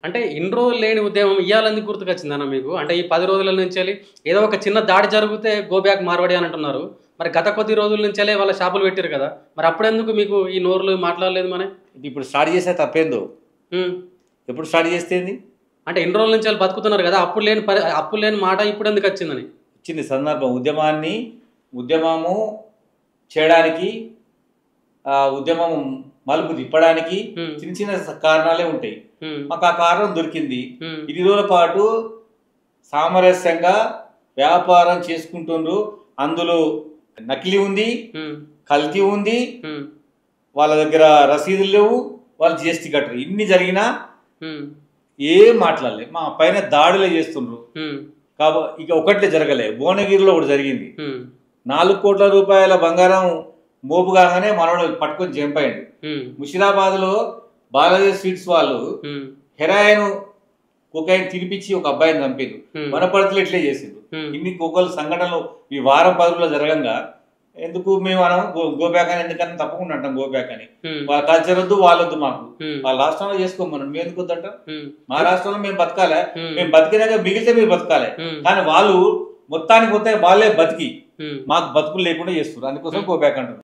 అంటే ఇన్ని రోజులు లేని ఉద్యమం ఇయ్యాలని గుర్తుకొచ్చిందన్న మీకు? అంటే ఈ 10 రోజుల నుంచెల్లి ఏదో ఒక చిన్న దాడి జరిగితే గో బ్యాక్ మార్వాడి అని అంటున్నారు. మరి గత కొద్ది రోజుల నుంచెల్లే వాళ్ళ షాపులు పెట్టిర్రు కదా! మరి అప్పుడెందుకు మీకు ఈ నోరులు మాట్లాడలేదు మరి? ఇప్పుడు స్టార్ట్ చేస్తే తప్పేందో. హ్మ్. ఎప్పుడు స్టార్ట్ చేస్తేంది? అంటే ఇన్ని రోజుల నుంచెల్లి బతుకుతున్నారు కదా! అప్పుడు లేని మాట ఇప్పుడెందుకొచ్చిందని? వచ్చింది సందర్భం. ఉద్యమము చేయడానికి ఉద్యమం మలుపు తిప్పడానికి హ్మ్. చిన్న చిన్న కారణాలే ఉంటాయి. హ్మ్. మాకు ఆ కారణం దొరికింది. హ్మ్. 2 రోజుల పాటు సామరస్యంగా వ్యాపారం చేసుకుంటుండ్రు. అందులో నకిలీ ఉంది, హ్మ్. కల్తీ ఉంది, హ్మ్. వాళ్ళ దగ్గర రసీదులు లేవు, వాళ్ళు జీఎస్టీ కట్టరు. ఇన్ని జరిగినా హ్మ్. ఏం మాట్లాడలే. మా పైన దాడులే చేస్తుండ్రు. హ్మ్. ఇక ఒకటే జరగలే. భువనగిరిలో ఒకటి జరిగింది. హ్మ్. 4 కోట్ల రూపాయల బంగారం మోపు కాగానే మనోడు పట్టుకొని జంపయ్యాడు. హ్మ్. ముషిరాబాద్లో బాలాజీ స్వీట్స్ వాళ్ళు హ్మ్. హెరాయిన్ కొకైన్ తినిపించి ఒక అబ్బాయిని చంపారు. హ్మ్. వనపర్తిలో ఇట్లే చేసిండ్రు. హ్మ్. ఇన్ని కోకలు సంఘటనలు ఈ వారం 10 రోజుల్లో జరగంగా ఎందుకు మేము అనం గోబ్యాక్ అని ఎందుకని తప్పకుండా అంటాం గోబ్యాక్ అని. హ్మ్. వాళ్ళ కల్చర్ వద్దు వాళ్ళొద్దు మాకు. హ్మ్. వాళ్ళ రాష్ట్రంలో చేసుకోమన్నాం మేము ఎందుకు వద్దంటాం? హ్మ్. మా రాష్ట్రంలో మేము బతకాలి. హ్మ్. మేము బతికినాక మిగిలితే మీరు బతకాలి. హ్మ్. కానీ వాళ్ళు మొత్తానికి వాళ్ళే బతికి హ్మ్. మాకు బతుకులు లేకుండా చేస్తున్నారు. అందుకోసం హ్మ్. గోబ్యాక్ అంటున్నారు.